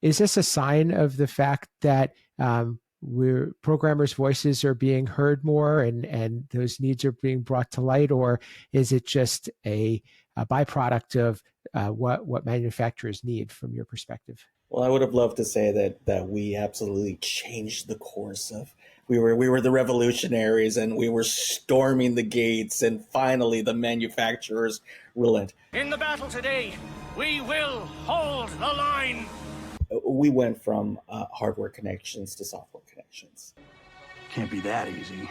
Is this a sign of the fact that we're programmers' voices are being heard more and those needs are being brought to light, or is it just a byproduct of what manufacturers need from your perspective? Well, I would have loved to say that we absolutely changed the course of we were the revolutionaries and we were storming the gates and finally the manufacturers relent. In the battle today, we will hold the line. We went from hardware connections to software connections. Can't be that easy.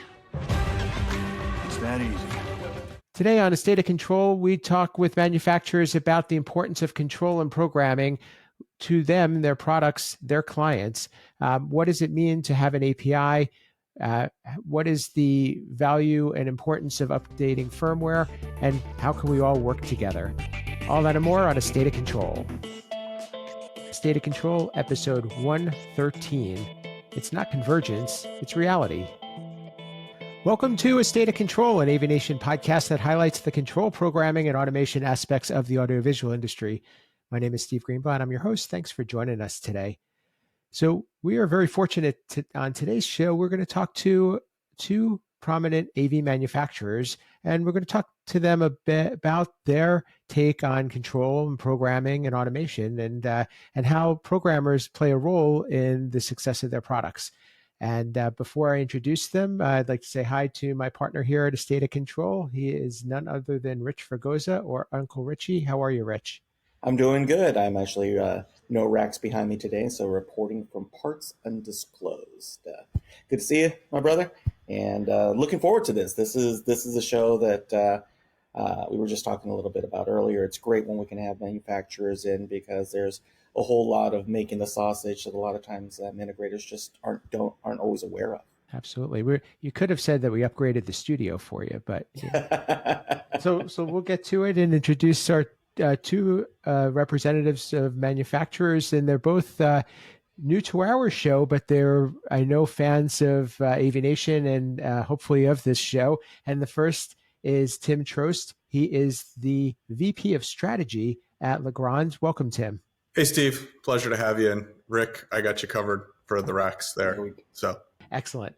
It's that easy. Today on A State of Control, we talk with manufacturers about the importance of control and programming to them, their products, their clients. What does it mean to have an API? What is the value and importance of updating firmware? And how can we all work together? All that and more on A State of Control. State of Control, episode 113. It's not convergence, it's reality. Welcome to A State of Control, an AVNation podcast that highlights the control, programming, and automation aspects of the audiovisual industry. My name is Steve Greenblatt. I'm your host. Thanks for joining us today. So we are very fortunate on today's show, we're going to talk to two prominent AV manufacturers, and we're going to talk to them a bit about their take on control and programming and automation and how programmers play a role in the success of their products. And before I introduce them, I'd like to say hi to my partner here at A State of Control. He is none other than Rich Fregosa, or Uncle Richie. How are you, Rich? I'm doing good. I'm actually no racks behind me today, so reporting from Parts Undisclosed. Good to see you, my brother, and looking forward to this. This is a show that we were just talking a little bit about earlier. It's great when we can have manufacturers in because there's a whole lot of making the sausage that a lot of times integrators just aren't always aware of. Absolutely. You could have said that we upgraded the studio for you, but so we'll get to it and introduce our two representatives of manufacturers, and they're both new to our show, but they're, I know, fans of AVNation and hopefully of this show. And the first is Tim Troast. He is the VP of Strategy at Legrand. Welcome, Tim. Hey, Steve. Pleasure to have you. And Rick, I got you covered for the racks there. So excellent.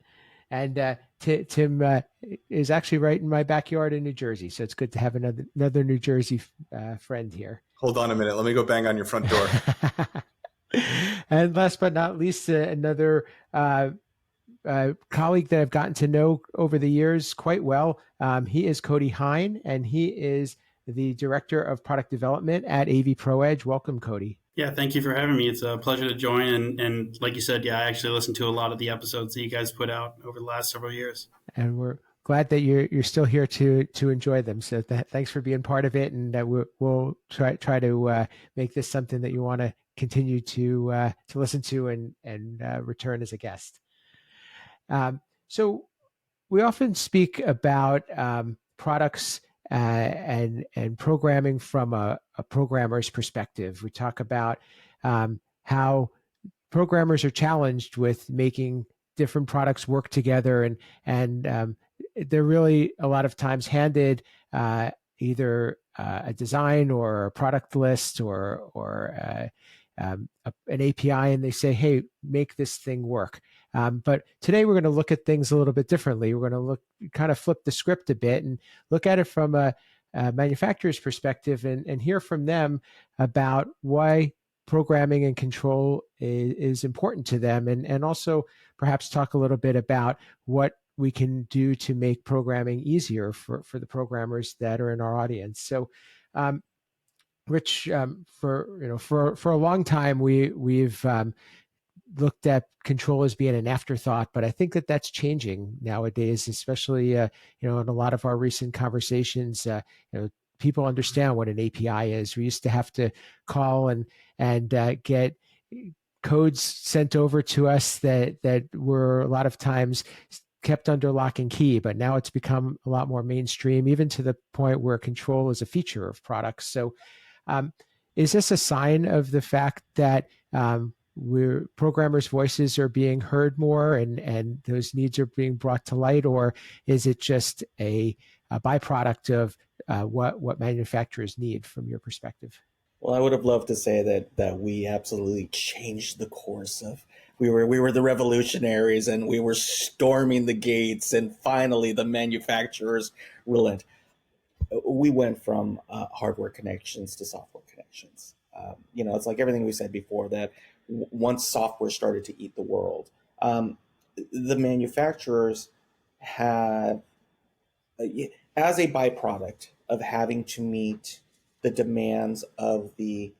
And Tim is actually right in my backyard in New Jersey, so it's good to have another New Jersey friend here. Hold on a minute. Let me go bang on your front door. And last but not least, another colleague that I've gotten to know over the years quite well. He is Cody Hein, and he is the Director of Product Development at AVPro Edge. Welcome, Cody. Yeah, thank you for having me. It's a pleasure to join. And like you said, I actually listened to a lot of the episodes that you guys put out over the last several years. And we're glad that you're still here to enjoy them. So thanks for being part of it. And we'll try to make this something that you want to continue to listen to and return as a guest. So we often speak about products and programming from a programmer's perspective. We talk about how programmers are challenged with making different products work together, and they're really a lot of times handed either a design or a product list or an API, and they say, "Hey, make this thing work." But today we're going to look at things a little bit differently. We're going to kind of flip the script a bit and look at it from a manufacturer's perspective and hear from them about why programming and control is important to them, and also perhaps talk a little bit about what we can do to make programming easier for the programmers that are in our audience. So, Rich, for a long time we've looked at control as being an afterthought, but I think that that's changing nowadays, especially in a lot of our recent conversations. People understand what an API is. We used to have to call and get codes sent over to us that were a lot of times kept under lock and key, but now it's become a lot more mainstream, even to the point where control is a feature of products. So is this a sign of the fact that programmers' voices are being heard more and those needs are being brought to light, or is it just a byproduct of what manufacturers need from your perspective? Well, I would have loved to say that we absolutely changed the course of. We were the revolutionaries, and we were storming the gates, and finally the manufacturers relent. We went from hardware connections to software connections. It's like everything we said before, that once software started to eat the world, the manufacturers had, as a byproduct of having to meet the demands of the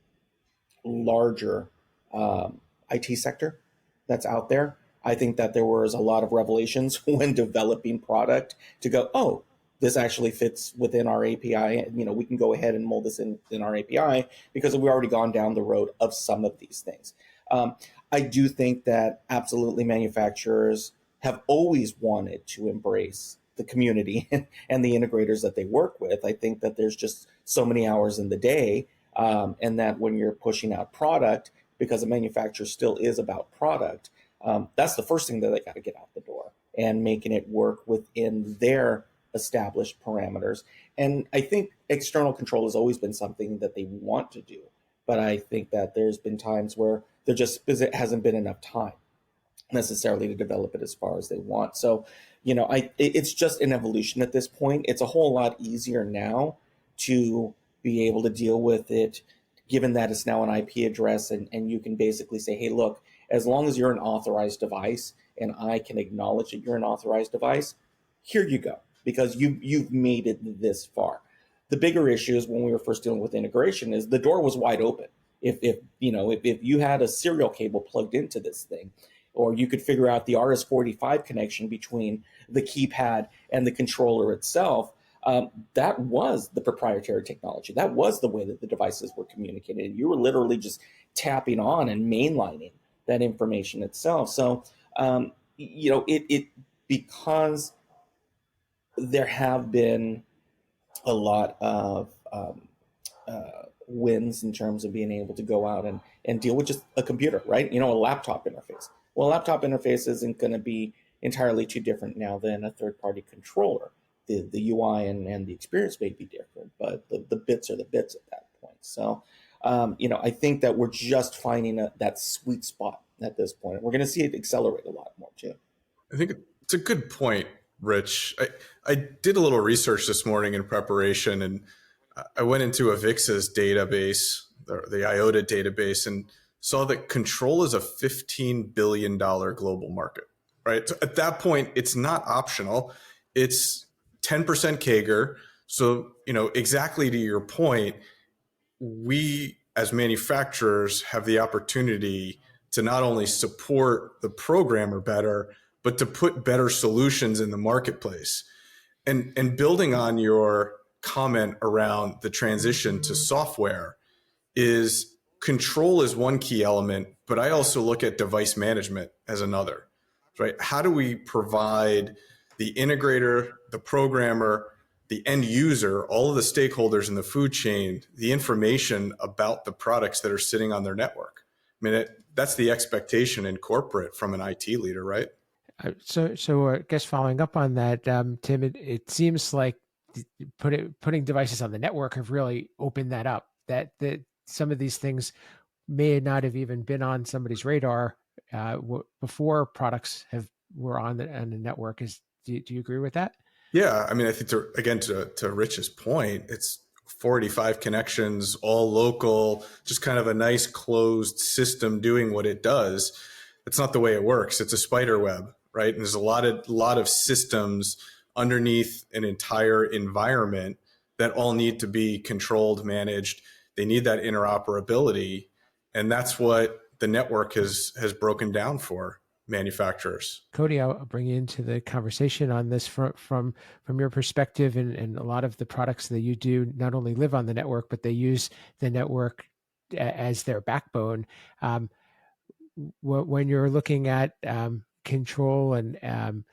larger IT sector that's out there. I think that there was a lot of revelations when developing product to go, oh, this actually fits within our API. We can go ahead and mold this in our API because we've already gone down the road of some of these things. I do think that absolutely manufacturers have always wanted to embrace the community and the integrators that they work with. I think that there's just so many hours in the day, and that when you're pushing out product, because a manufacturer still is about product, that's the first thing that they got to get out the door, and making it work within their established parameters. And I think external control has always been something that they want to do, but I think that there's been times where there just hasn't been enough time necessarily to develop it as far as they want. So, it's just an evolution at this point. It's a whole lot easier now to be able to deal with it, given that it's now an IP address, and you can basically say, hey, look, as long as you're an authorized device and I can acknowledge that you're an authorized device, here you go, because you've made it this far. The bigger issue is when we were first dealing with integration is the door was wide open. If you had a serial cable plugged into this thing, or you could figure out the RS-485 connection between the keypad and the controller itself, that was the proprietary technology. That was the way that the devices were communicated. You were literally just tapping on and mainlining that information itself. So, it because there have been a lot of wins in terms of being able to go out and deal with just a computer, right? A laptop interface. Well, a laptop interface isn't going to be entirely too different now than a third-party controller. The UI and the experience may be different, but the bits are the bits at that point. So, I think that we're just finding that sweet spot at this point. We're going to see it accelerate a lot more too. I think it's a good point, Rich. I did a little research this morning in preparation, and I went into Avixa's database, the IOTA database, and saw that control is a $15 billion global market, right? So at that point, it's not optional. It's 10% CAGR. So, exactly to your point, we as manufacturers have the opportunity to not only support the programmer better, but to put better solutions in the marketplace. And building on your comment around the transition to software, is control is one key element, but I also look at device management as another, right? How do we provide the integrator, the programmer, the end user, all of the stakeholders in the food chain, the information about the products that are sitting on their network? I mean, that's the expectation in corporate from an IT leader, right? So I guess following up on that, Tim, it seems like putting devices on the network have really opened that up. That some of these things may not have even been on somebody's radar before products were on the network. Do you agree with that? Yeah, I mean, I think to Rich's point, it's 485 connections, all local, just kind of a nice closed system doing what it does. It's not the way it works. It's a spider web, right? And there's a lot of systems underneath an entire environment that all need to be controlled, managed. They need that interoperability, and that's what the network has broken down for manufacturers. Cody, I'll bring you into the conversation on this from your perspective, and a lot of the products that you do not only live on the network, but they use the network as their backbone. When you're looking at control and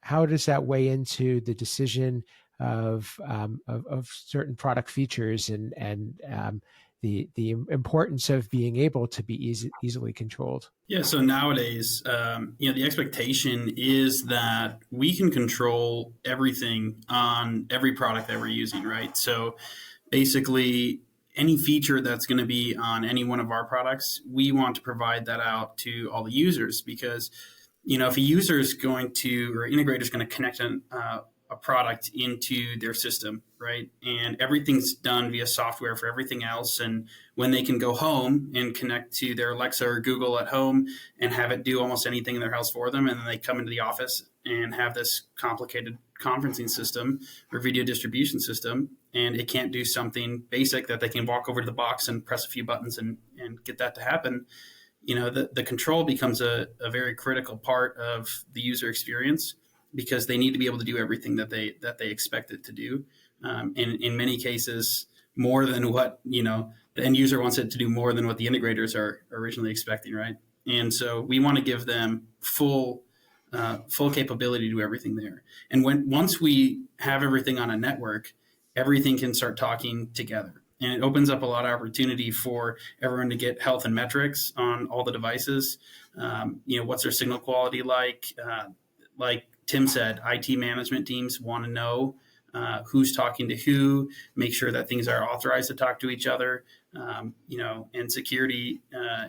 how does that weigh into the decision of certain product features and the importance of being able to be easily controlled? Yeah, so nowadays, the expectation is that we can control everything on every product that we're using, right? So basically, any feature that's going to be on any one of our products, we want to provide that out to all the users because, if a user is going to, or integrator is going to connect a product into their system, right? And everything's done via software for everything else. And when they can go home and connect to their Alexa or Google at home and have it do almost anything in their house for them, and then they come into the office and have this complicated conferencing system or video distribution system, and it can't do something basic that they can walk over to the box and press a few buttons and get that to happen. The control becomes a very critical part of the user experience because they need to be able to do everything that they expect it to do. And in many cases, more than what, the end user wants it to do more than what the integrators are originally expecting, right? And so we want to give them full capability to do everything there. And once we have everything on a network, everything can start talking together. And it opens up a lot of opportunity for everyone to get health and metrics on all the devices. What's their signal quality like? Like Tim said, IT management teams want to know who's talking to who, make sure that things are authorized to talk to each other. And security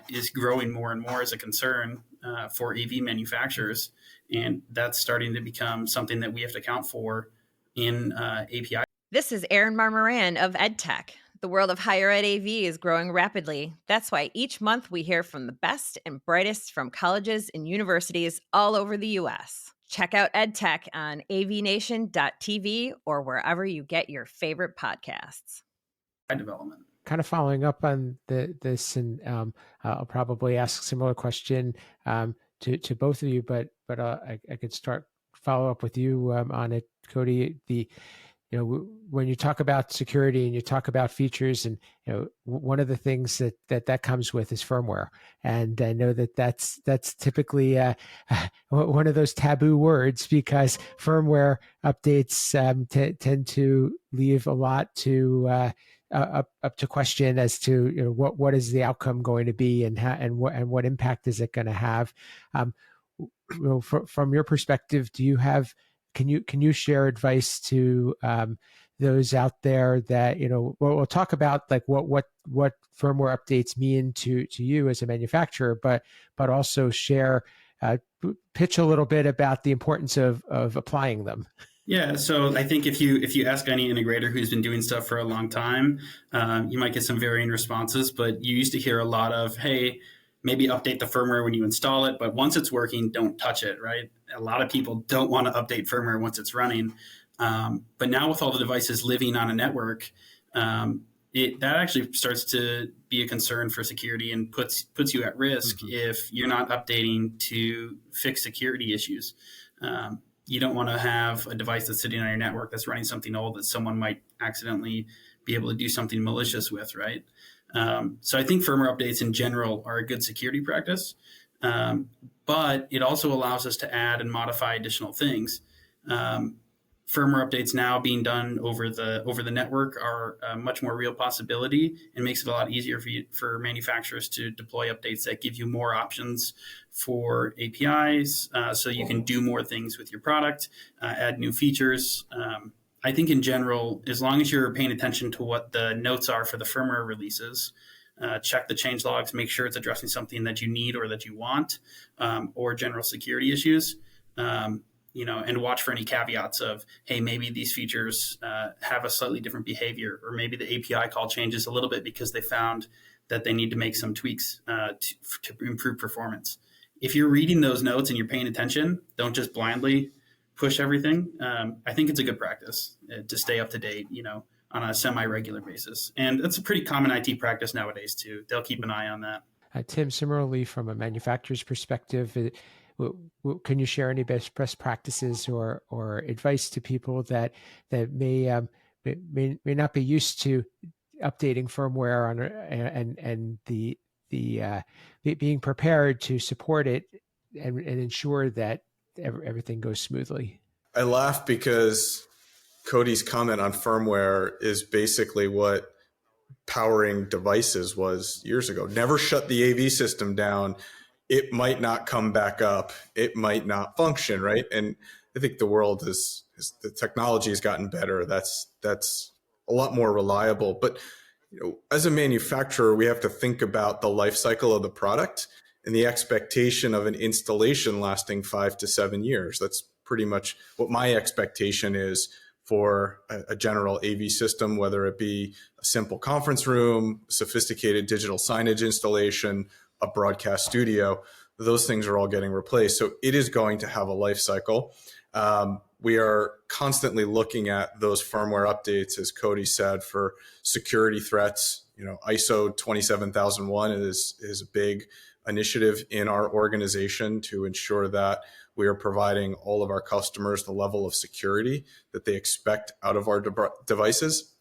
is growing more and more as a concern for AV manufacturers. And that's starting to become something that we have to account for in API. This is Erin Marmoran of EdTech. The world of higher ed AV is growing rapidly. That's why each month we hear from the best and brightest from colleges and universities all over the U.S. Check out EdTech on AVNation.tv or wherever you get your favorite podcasts. Development. Kind of following up on this, and I'll probably ask a similar question to both of you, but I could follow up with you on it, Cody. When you talk about security and you talk about features, and one of the things that comes with is firmware, and I know that's typically one of those taboo words because firmware updates tend to leave a lot to up to question as to what is the outcome going to be and what impact is it going to have. From your perspective, can you share advice to those out there that we'll talk about like what firmware updates mean to you as a manufacturer, but also share pitch a little bit about the importance of applying them. Yeah, so I think if you ask any integrator who's been doing stuff for a long time, you might get some varying responses. But you used to hear a lot of, hey, maybe update the firmware when you install it, but once it's working, don't touch it, right? A lot of people don't want to update firmware once it's running. But now with all the devices living on a network, that actually starts to be a concern for security and puts you at risk if you're not updating to fix security issues. You don't want to have a device that's sitting on your network that's running something old that someone might accidentally be able to do something malicious with, right? So I think firmware updates in general are a good security practice, but it also allows us to add and modify additional things. Firmware updates now being done over the network are a much more real possibility and makes it a lot easier for manufacturers to deploy updates that give you more options for APIs, so you can do more things with your product, add new features. I think in general, as long as you're paying attention to what the notes are for the firmware releases, check the change logs, make sure it's addressing something that you need or that you want, or general security issues, and watch for any caveats of, hey, maybe these features have a slightly different behavior, or maybe the API call changes a little bit because they found that they need to make some tweaks to improve performance. If you're reading those notes and you're paying attention, don't just blindly push everything. I think it's a good practice to stay up to date, on a semi-regular basis. And that's a pretty common IT practice nowadays too. They'll keep an eye on that. Tim, similarly, from a manufacturer's perspective, can you share any best practices or advice to people that may not be used to updating firmware and the being prepared to support it and ensure that everything goes smoothly? I laugh because Cody's comment on firmware is basically what powering devices was years ago. Never shut the AV system down. It might not come back up. It might not function, right? And I think the world the technology has gotten better. That's a lot more reliable. But as a manufacturer, we have to think about the life cycle of the product and the expectation of an installation lasting 5 to 7 years. That's pretty much what my expectation is for a general AV system, whether it be a simple conference room, sophisticated digital signage installation, a broadcast studio. Those things are all getting replaced. So it is going to have a life cycle. We are constantly looking at those firmware updates, as Cody said, for security threats. ISO 27001 is a big initiative in our organization to ensure that we are providing all of our customers the level of security that they expect out of our devices.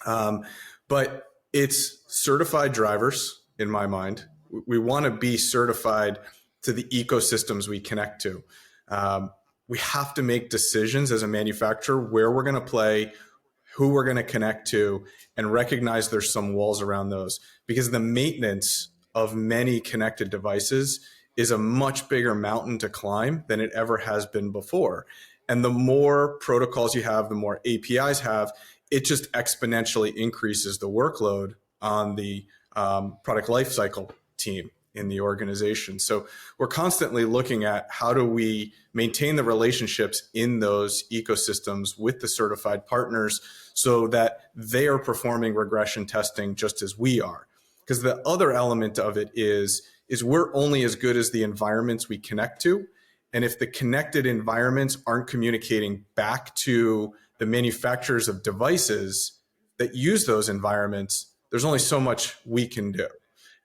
But it's certified drivers, in my mind. We want to be certified to the ecosystems we connect to. We have to make decisions as a manufacturer where we're going to play, who we're going to connect to, and recognize there's some walls around those, because the maintenance of many connected devices is a much bigger mountain to climb than it ever has been before. And the more protocols you have, the more APIs have, it just exponentially increases the workload on the product lifecycle team in the organization. So we're constantly looking at how do we maintain the relationships in those ecosystems with the certified partners so that they are performing regression testing just as we are. Because the other element of it is we're only as good as the environments we connect to. And if the connected environments aren't communicating back to the manufacturers of devices that use those environments, there's only so much we can do.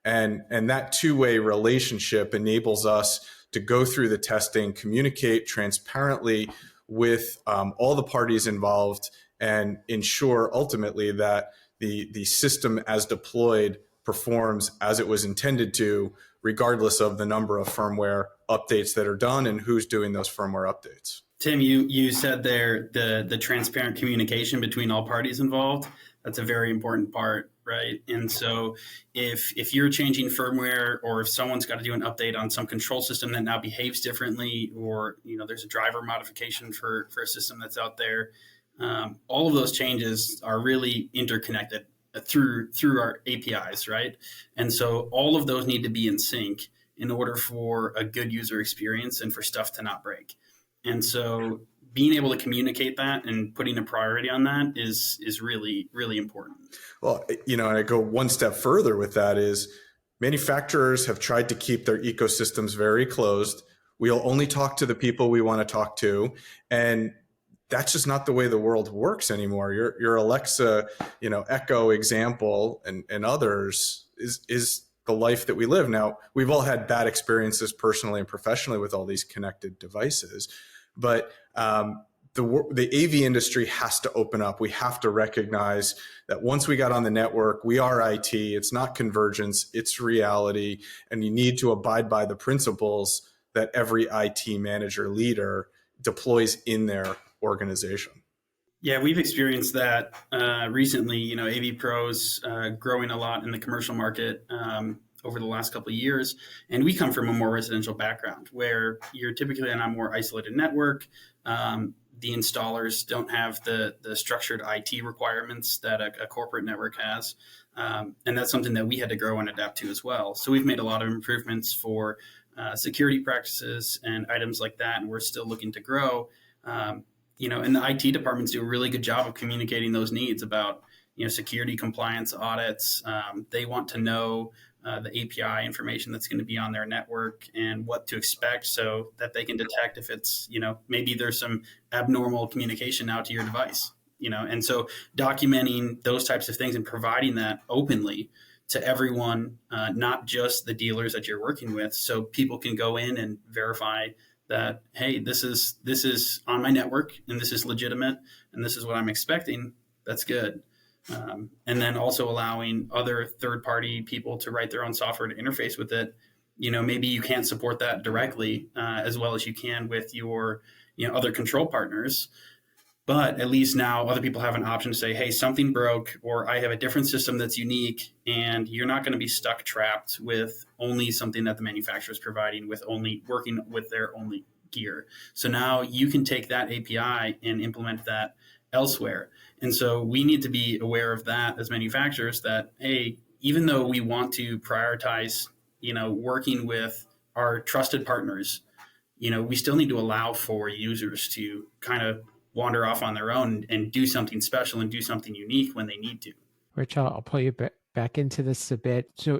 And that two-way relationship enables us to go through the testing, communicate transparently with all the parties involved, and ensure ultimately that the system as deployed performs as it was intended to, regardless of the number of firmware updates that are done and who's doing those firmware updates. Tim, you said there the transparent communication between all parties involved. That's a very important part, right? And so if you're changing firmware, or if someone's got to do an update on some control system that now behaves differently, or there's a driver modification for a system that's out there, all of those changes are really interconnected through our APIs, right? And so all of those need to be in sync in order for a good user experience and for stuff to not break. And so being able to communicate that and putting a priority on that is really, really important. Well, and I go one step further with that is manufacturers have tried to keep their ecosystems very closed. We'll only talk to the people we want to talk to. And that's just not the way the world works anymore. Your Alexa, Echo example and others is the life that we live. Now, we've all had bad experiences personally and professionally with all these connected devices, but the AV industry has to open up. We have to recognize that once we got on the network, we are IT. It's not convergence, it's reality. And you need to abide by the principles that every IT manager leader deploys in their organization. Yeah, we've experienced that recently. AVPro's growing a lot in the commercial market over the last couple of years. And we come from a more residential background where you're typically on a more isolated network. The installers don't have the structured IT requirements that a corporate network has. And that's something that we had to grow and adapt to as well. So we've made a lot of improvements for security practices and items like that. And we're still looking to grow. And the IT departments do a really good job of communicating those needs about, security compliance audits. They want to know the API information that's going to be on their network and what to expect so that they can detect if it's, maybe there's some abnormal communication out to your device, and so documenting those types of things and providing that openly to everyone, not just the dealers that you're working with, so people can go in and verify that, hey, this is on my network and this is legitimate and this is what I'm expecting. That's good. And then also allowing other third-party people to write their own software to interface with it. Maybe you can't support that directly as well as you can with your other control partners. But at least now other people have an option to say, hey, something broke, or I have a different system that's unique, and you're not going to be stuck trapped with only something that the manufacturer is providing, with only working with their only gear. So now you can take that API and implement that elsewhere. And so we need to be aware of that as manufacturers, that, hey, even though we want to prioritize, working with our trusted partners, we still need to allow for users to kind of wander off on their own and do something special and do something unique when they need to. Rich, I'll pull you back into this a bit. So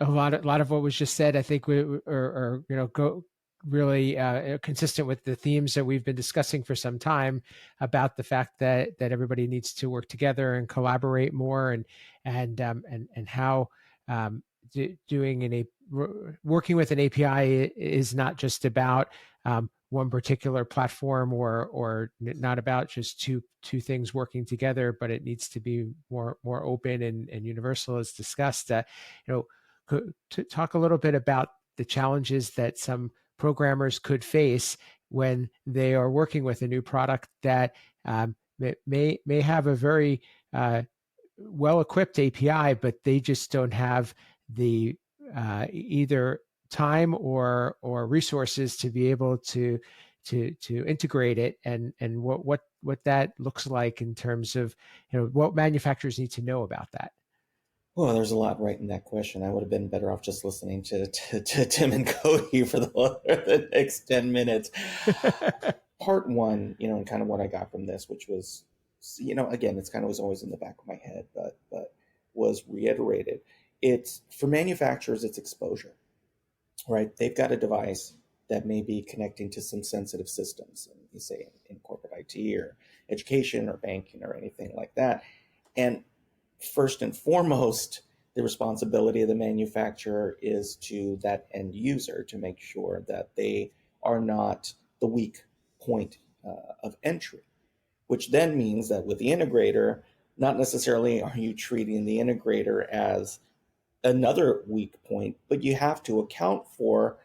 a lot of what was just said, I think, are go really consistent with the themes that we've been discussing for some time about the fact that everybody needs to work together and collaborate more, and how working with an API is not just about one particular platform or not about just two things working together, but it needs to be more open and universal, as discussed. To talk a little bit about the challenges that some programmers could face when they are working with a new product that may have a very well-equipped API, but they just don't have the either time or resources to be able to integrate it, and what that looks like in terms of what manufacturers need to know about that. Well, there's a lot right in that question. I would have been better off just listening to Tim and Cody for the next 10 minutes. Part one, and kind of what I got from this, which was, again, it's kind of was always in the back of my head, but was reiterated. It's for manufacturers, it's exposure, right? They've got a device that may be connecting to some sensitive systems, and you say in corporate IT or education or banking or anything like that. And first and foremost, the responsibility of the manufacturer is to that end user to make sure that they are not the weak point of entry, which then means that with the integrator, not necessarily are you treating the integrator as another weak point, but you have to account for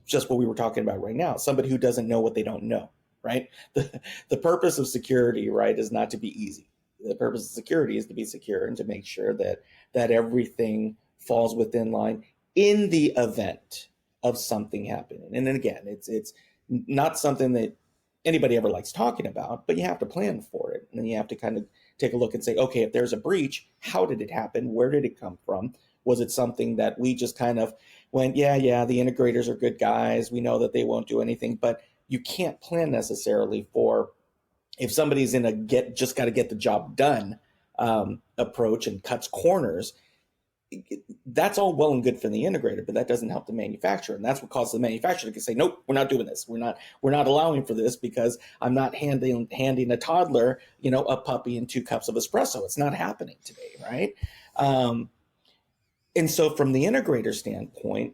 just what we were talking about right now, somebody who doesn't know what they don't know, right? The purpose of security, right, is not to be easy. The purpose of security is to be secure and to make sure that everything falls within line in the event of something happening. And then again, it's not something that anybody ever likes talking about, but you have to plan for it. And then you have to kind of take a look and say, okay, if there's a breach, how did it happen? Where did it come from? Was it something that we just kind of went, yeah, the integrators are good guys, we know that they won't do anything, but you can't plan necessarily for if somebody's in a just got to get the job done approach and cuts corners. That's all well and good for the integrator, but that doesn't help the manufacturer, and that's what causes the manufacturer to say, nope, we're not doing this. We're not allowing for this because I'm not handing a toddler, a puppy and 2 cups of espresso. It's not happening today, right? And so, from the integrator standpoint,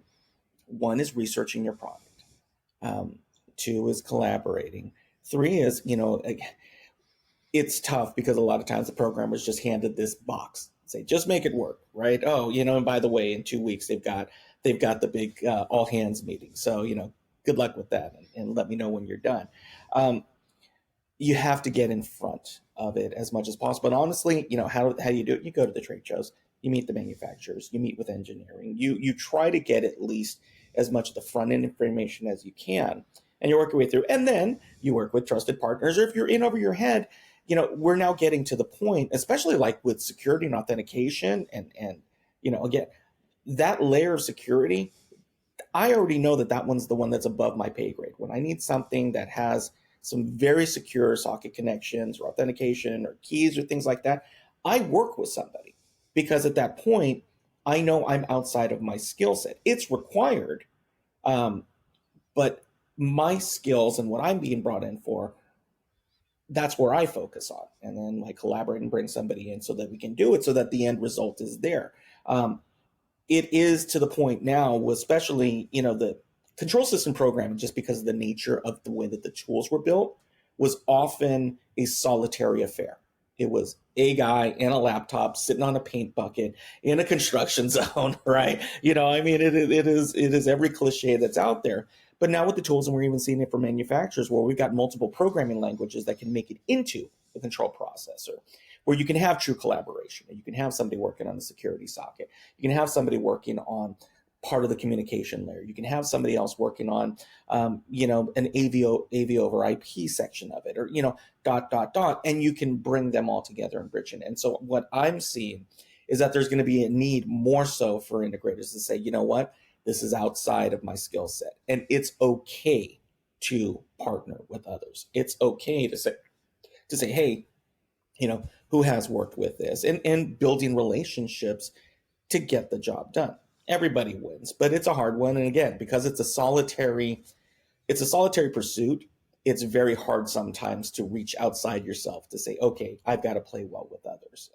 1 is researching your product. 2 is collaborating. 3 is, it's tough because a lot of times the programmers just handed this box. Say, just make it work, right? Oh, and by the way, in 2 weeks they've got the big all hands meeting. So, good luck with that, and let me know when you're done. You have to get in front of it as much as possible. And honestly, how do you do it? You go to the trade shows, you meet the manufacturers, you meet with engineering, you try to get at least as much of the front end information as you can, and you work your way through. And then you work with trusted partners, or if you're in over your head, we're now getting to the point, especially like with security and authentication and again, that layer of security, I already know that one's the one that's above my pay grade. When I need something that has some very secure socket connections or authentication or keys or things like that, I work with somebody, because at that point, I know I'm outside of my skill set. It's required, but my skills and what I'm being brought in for, that's where I focus on. And then I collaborate and bring somebody in so that we can do it, so that the end result is there. It is to the point now, especially, the control system programming, just because of the nature of the way that the tools were built, was often a solitary affair. It was a guy and a laptop sitting on a paint bucket in a construction zone, right? It is every cliche that's out there. But now with the tools, and we're even seeing it for manufacturers, where we've got multiple programming languages that can make it into the control processor, where you can have true collaboration, and you can have somebody working on the security socket, you can have somebody working on part of the communication layer. You can have somebody else working on, an AV over IP section of it, or, and you can bring them all together and bridge it. And so what I'm seeing is that there's going to be a need more so for integrators to say, you know what, this is outside of my skill set. And it's okay to partner with others. It's okay to say, hey, who has worked with this, and building relationships to get the job done. Everybody wins, but it's a hard one. And again, because it's a solitary pursuit, it's very hard sometimes to reach outside yourself to say, okay, I've got to play well with others.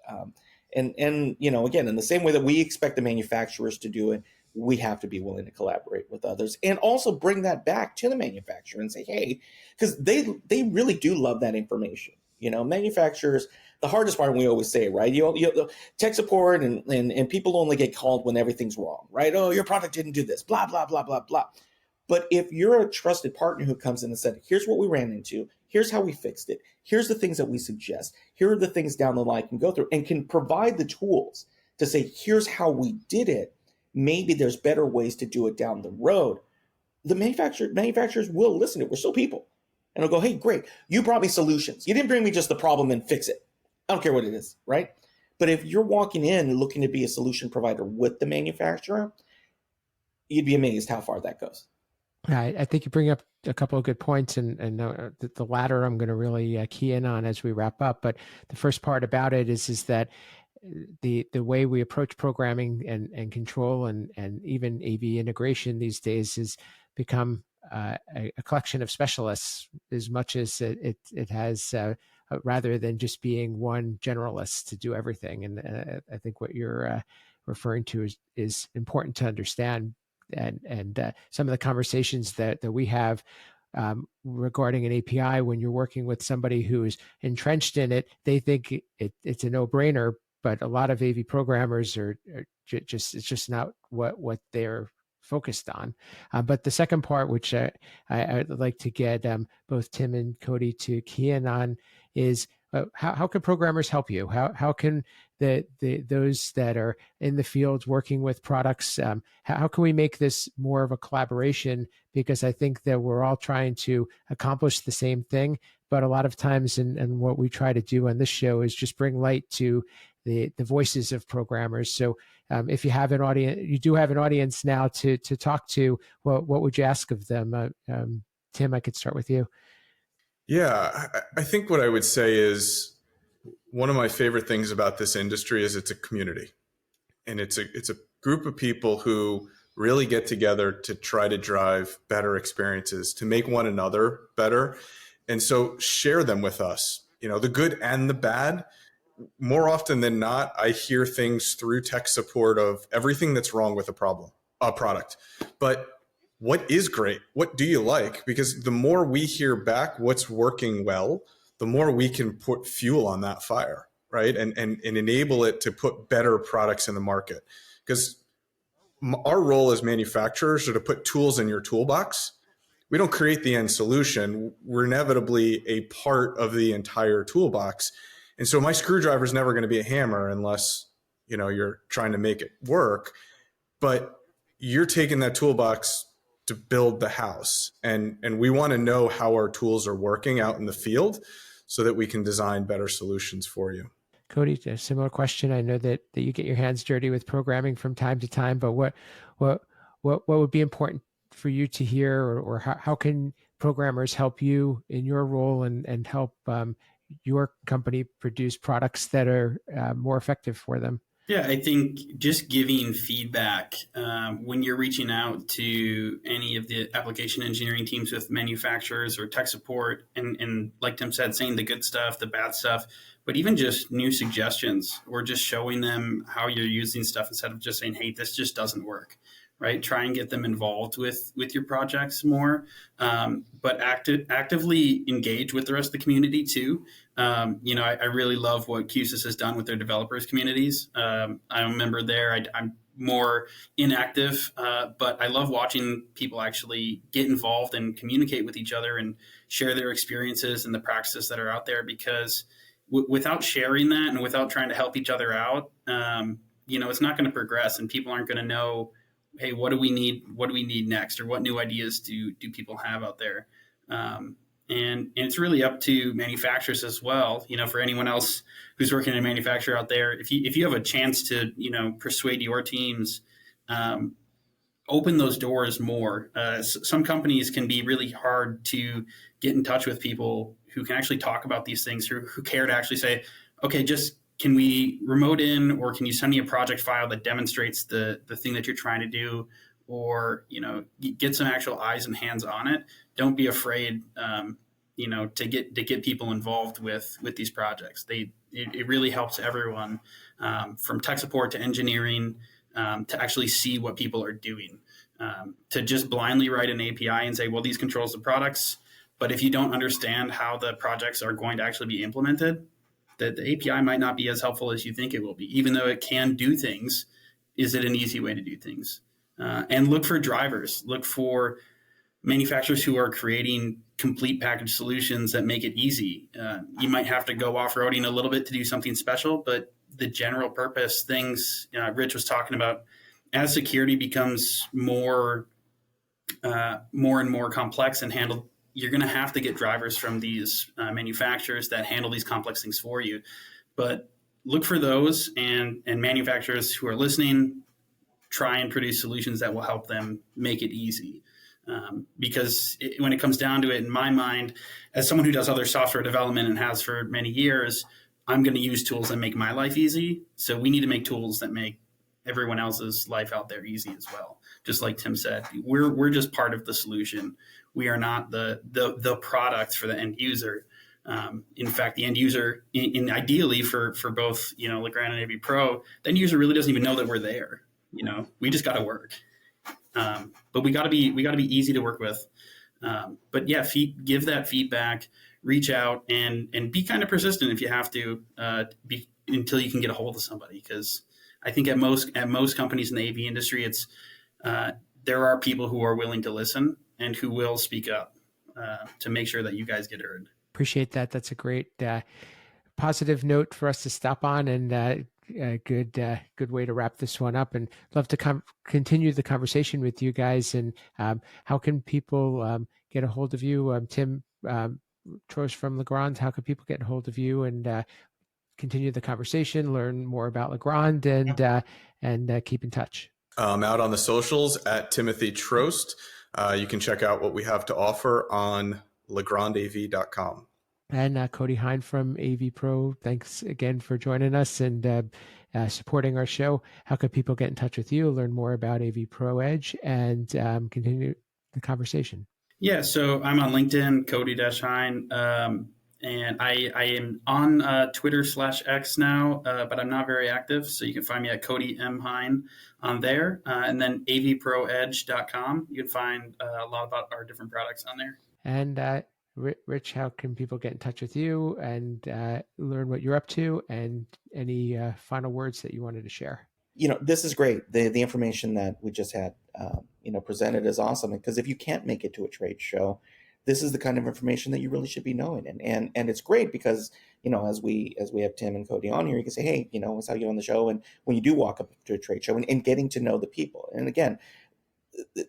And again, in the same way that we expect the manufacturers to do it, we have to be willing to collaborate with others and also bring that back to the manufacturer and say, hey, because they really do love that information. Manufacturers, the hardest part, we always say, right? Tech support and people only get called when everything's wrong, right? Oh, your product didn't do this, blah, blah, blah, blah, blah. But if you're a trusted partner who comes in and said, here's what we ran into, here's how we fixed it, here's the things that we suggest, here are the things down the line can go through, and can provide the tools to say, here's how we did it, maybe there's better ways to do it down the road, the manufacturers will listen to it. We're still people. And they'll go, hey, great, you brought me solutions. You didn't bring me just the problem and fix it. I don't care what it is, right? But if you're walking in and looking to be a solution provider with the manufacturer, you'd be amazed how far that goes. I think you bring up a couple of good points, and the latter I'm going to really key in on as we wrap up. But the first part about it is that the way we approach programming and control and even AV integration these days has become a collection of specialists as much as it has, rather than just being one generalist to do everything. And I think what you're referring to is important to understand. And some of the conversations that we have regarding an API, when you're working with somebody who is entrenched in it, they think it's a no-brainer. But a lot of AV programmers are it's just not what they're focused on. But the second part, which I'd like to get both Tim and Cody to key in on, is how can programmers help you? How can those that are in the field working with products, how can we make this more of a collaboration? Because I think that we're all trying to accomplish the same thing, but a lot of times, and what we try to do on this show is just bring light to the voices of programmers. So if you have an audience, you do have an audience now to talk to, what would you ask of them? Tim, I could start with you. Yeah, I think what I would say is one of my favorite things about this industry is it's a community, and it's a group of people who really get together to try to drive better experiences, to make one another better. And so share them with us, the good and the bad. More often than not, I hear things through tech support of everything that's wrong with a product. But what is great? What do you like? Because the more we hear back what's working well, the more we can put fuel on that fire, right? And enable it to put better products in the market. Because our role as manufacturers are to put tools in your toolbox. We don't create the end solution. We're inevitably a part of the entire toolbox. And so my screwdriver is never going to be a hammer unless, you're trying to make it work. But you're taking that toolbox to build the house. And we want to know how our tools are working out in the field so that we can design better solutions for you. Cody, a similar question. I know that you get your hands dirty with programming from time to time, but what would be important for you to hear, or how can programmers help you in your role and help your company produce products that are more effective for them? Yeah, I think just giving feedback when you're reaching out to any of the application engineering teams with manufacturers or tech support, and like Tim said, saying the good stuff, the bad stuff, but even just new suggestions, or just showing them how you're using stuff instead of just saying, hey, this just doesn't work. Right? Try and get them involved with your projects more, but actively engage with the rest of the community too. I really love what QSys has done with their developers communities. I'm a member there. I'm more inactive, but I love watching people actually get involved and communicate with each other and share their experiences and the practices that are out there, because without sharing that and without trying to help each other out, it's not going to progress, and people aren't going to know hey, what do we need? What do we need next? Or what new ideas do people have out there? And it's really up to manufacturers as well. For anyone else who's working in a manufacturer out there, if you have a chance to, persuade your teams, open those doors more. Some companies can be really hard to get in touch with people who can actually talk about these things, who care to actually say, okay, just can we remote in, or can you send me a project file that demonstrates the thing that you're trying to do, or, get some actual eyes and hands on it. Don't be afraid, to get people involved with these projects. It really helps everyone, from tech support to engineering, to actually see what people are doing. To just blindly write an API and say, well, these controls the products, but if you don't understand how the projects are going to actually be implemented, that the API might not be as helpful as you think it will be. Even though it can do things, is it an easy way to do things? And look for drivers. Look for manufacturers who are creating complete package solutions that make it easy. You might have to go off-roading a little bit to do something special, but the general purpose things Rich was talking about, as security becomes more and more complex and handled, you're going to have to get drivers from these manufacturers that handle these complex things for you. But look for those, and manufacturers who are listening, try and produce solutions that will help them make it easy. Because when it comes down to it, in my mind, as someone who does other software development and has for many years, I'm going to use tools that make my life easy. So we need to make tools that make everyone else's life out there easy as well. Just like Tim said, we're just part of the solution. We are not the product for the end user. In fact, the end user, ideally for both, Legrand and AVPro, the end user really doesn't even know that we're there. We just got to work. But we got to be easy to work with. But yeah, give that feedback, reach out, and be kind of persistent if you have to, until you can get a hold of somebody. Because I think at most companies in the AV industry, it's there are people who are willing to listen and who will speak up to make sure that you guys get heard. Appreciate that. That's a great positive note for us to stop on, and a good way to wrap this one up. And love to continue the conversation with you guys. And how can people get a hold of you? Tim Troast from Legrand, how can people get a hold of you and continue the conversation, learn more about Legrand, and keep in touch? Out on the socials at Timothy Troast. You can check out what we have to offer on legrandav.com. And Cody Hein from AVPro, thanks again for joining us and supporting our show. How can people get in touch with you, learn more about AVPro Edge, and continue the conversation? Yeah, so I'm on LinkedIn, Cody Hein, and I am on Twitter /X now, but I'm not very active. So you can find me at Cody M. Hein on there. And then avproedge.com. You can find a lot about our different products on there. And Rich, how can people get in touch with you and learn what you're up to, and any final words that you wanted to share? This is great. The information that we just had, presented is awesome. Because if you can't make it to a trade show, this is the kind of information that you really should be knowing. And it's great because, as we have Tim and Cody on here, you can say, hey, it's how you on the show. And when you do walk up to a trade show and getting to know the people. And again,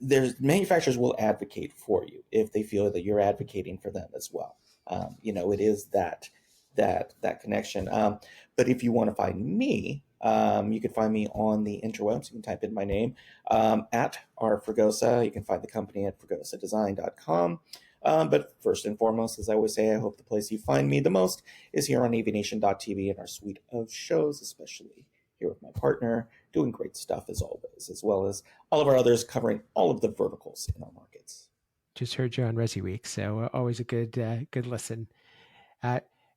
there's manufacturers will advocate for you if they feel that you're advocating for them as well. It is that connection. But if you want to find me, you can find me on the interwebs. You can type in my name at our Fregosa. You can find the company at fregosadesign.com. But first and foremost, as I always say, I hope the place you find me the most is here on AVNation.tv and our suite of shows, especially here with my partner, doing great stuff as always, as well as all of our others covering all of the verticals in our markets. Just heard you on Resi Week, so always a good listen.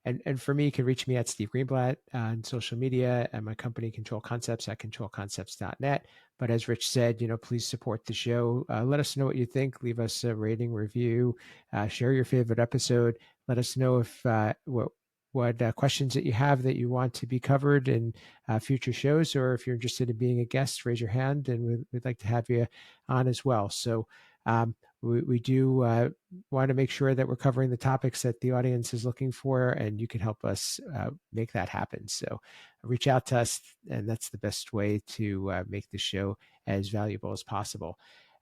And for me, you can reach me at Steve Greenblatt on social media, and my company Control Concepts at controlconcepts.net. But as Rich said, please support the show. Let us know what you think. Leave us a rating, review, share your favorite episode. Let us know if what questions that you have that you want to be covered in future shows, or if you're interested in being a guest, raise your hand, and we'd like to have you on as well. So we do want to make sure that we're covering the topics that the audience is looking for, and you can help us make that happen. So reach out to us, and that's the best way to make the show as valuable as possible.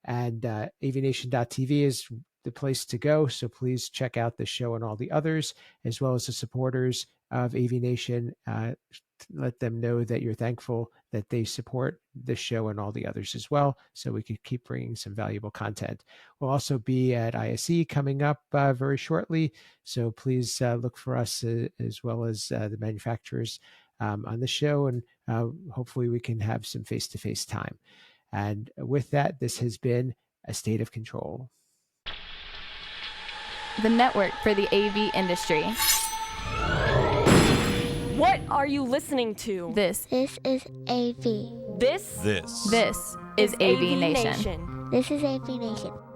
And AVNation.tv is the place to go. So please check out the show and all the others, as well as the supporters of AVNation. Let them know that you're thankful that they support this show and all the others as well, so we can keep bringing some valuable content. We'll also be at ISE coming up very shortly, so please look for us as well as the manufacturers on the show, and hopefully we can have some face-to-face time. And with that, this has been A State of Control, the network for the AV industry. What are you listening to? This is AV. This is AVNation. This is AVNation.